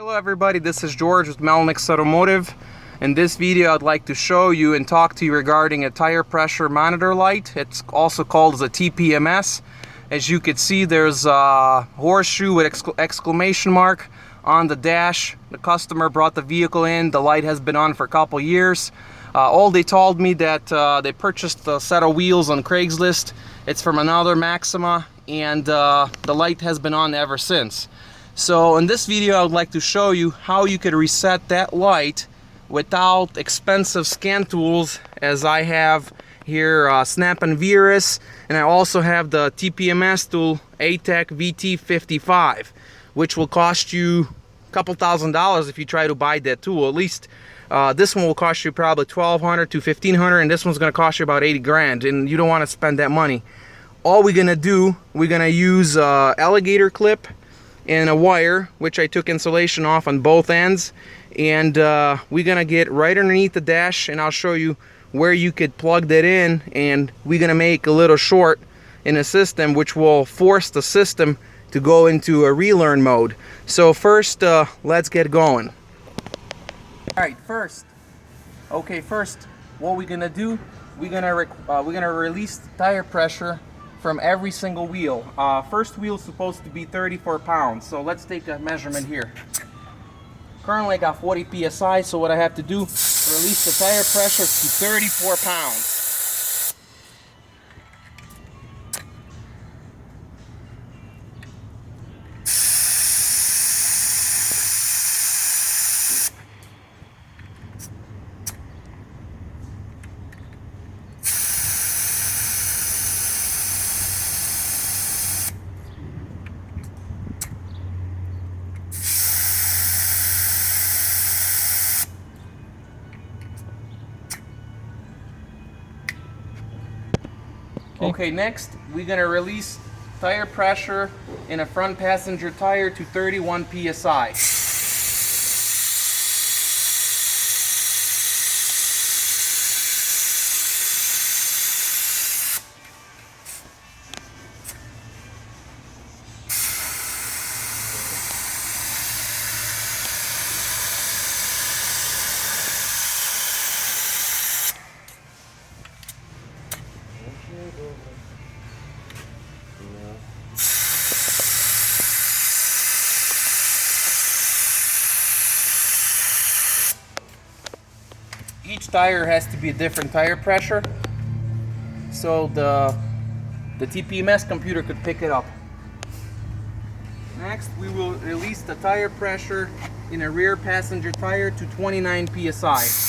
Hello everybody, this is George with Melnix Automotive. In this video I'd like to show you and talk to you regarding a tire pressure monitor light. It's also called as a Tpms. As you can see, there's a horseshoe with exclamation mark on the dash. The customer brought the vehicle in, the light has been on for a couple years. All they told me that they purchased a set of wheels on Craigslist. It's from another Maxima, and the light has been on ever since. So in this video I would like to show you how you could reset that light without expensive scan tools, as I have here Snap and Virus, and I also have the Tpms tool ATEC VT55, which will cost you a couple $1,000s if you try to buy that tool. At least this one will cost you probably $1,200 to $1,500, and this one's going to cost you about 80 grand, and you don't want to spend that money. All we're going to do, we're going to use alligator clip and a wire, which I took insulation off on both ends, and we're gonna get right underneath the dash, and I'll show you where you could plug that in, and we're gonna make a little short in the system, which will force the system to go into a relearn mode. So first, let's get going. Alright, first what we're gonna do, we're gonna release tire pressure from every single wheel. First wheel is supposed to be 34 pounds, so let's take a measurement here. Currently I got 40 psi, so what I have to do, release the tire pressure to 34 pounds. Okay, next we're gonna release tire pressure in a front passenger tire to 31 psi. Each tire has to be a different tire pressure, so the TPMS computer could pick it up. Next, we will release the tire pressure in a rear passenger tire to 29 psi.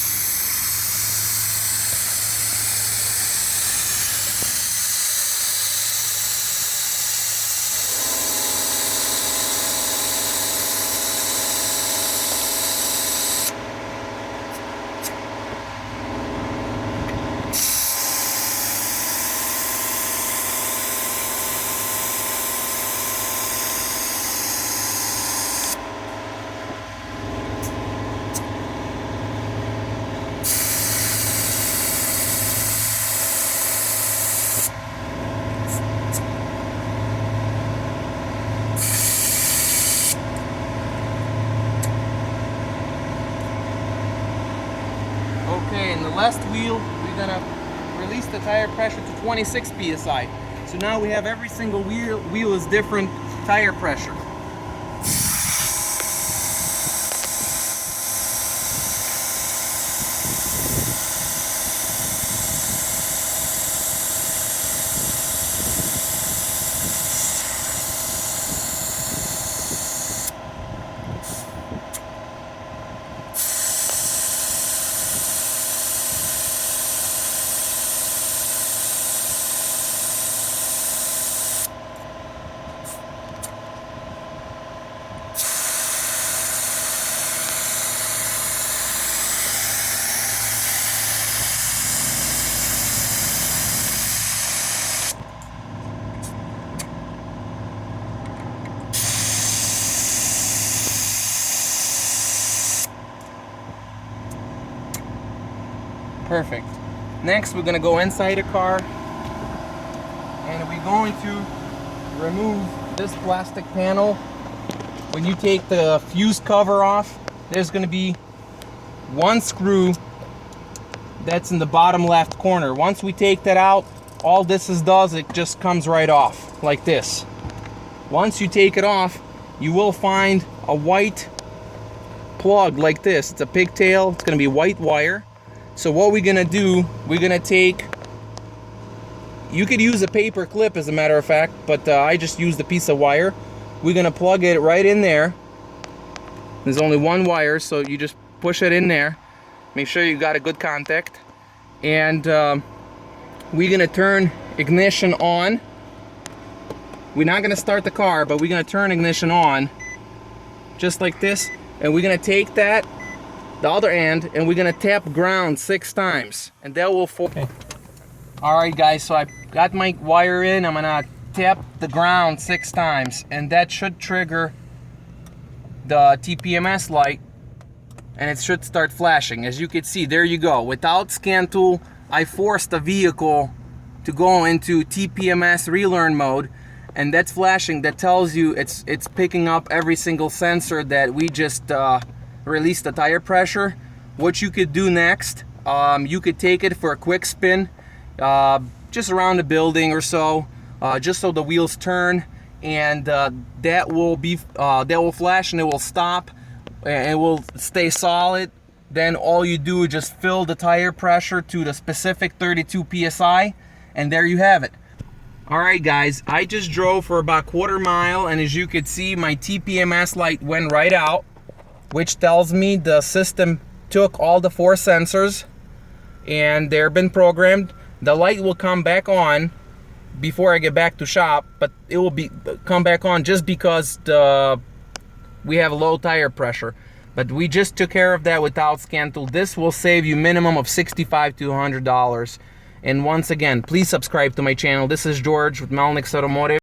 Okay, in the last wheel, we're gonna release the tire pressure to 26 psi. So now we have every single wheel is different tire pressure. Perfect. Next, we're going to go inside the car, and we're going to remove this plastic panel when you take the fuse cover off, there's going to be one screw that's in the bottom left corner. Once we take that out, all this does, it just comes right off like this. Once you take it off, you will find a white plug like this. It's a pigtail. It's going to be white wire. So what we're going to do, we're going to take, you could use a paper clip as a matter of fact, but I just used a piece of wire. We're going to plug it right in there. There's only one wire, so you just push it in there. Make sure you got a good contact. And we're going to turn ignition on. We're not going to start the car, but we're going to turn ignition on just like this. And we're going to take that, the other end, and we're going to tap ground 6 times. And that will okay. Alright guys, so I got my wire in. I'm going to tap the ground 6 times. And that should trigger the TPMS light. And it should start flashing. As you can see, there you go. Without scan tool, I forced the vehicle to go into TPMS relearn mode. And that's flashing. That tells you it's picking up every single sensor that we just released the tire pressure. What you could do next, you could take it for a quick spin, just around the building or so, just so the wheels turn, and that will flash and it will stop, and it will stay solid. Then all you do is just fill the tire pressure to the specific 32 psi, and there you have it. Alright guys, I just drove for about 1/4 mile, and as you can see, my TPMS light went right out, which tells me the system took all the 4 sensors and they've been programmed. The light will come back on before I get back to shop, but it will come back on just because we have low tire pressure. But we just took care of that without scan tool. This will save you minimum of $65 to $100. And once again, please subscribe to my channel. This is George with Melnick's Automotive.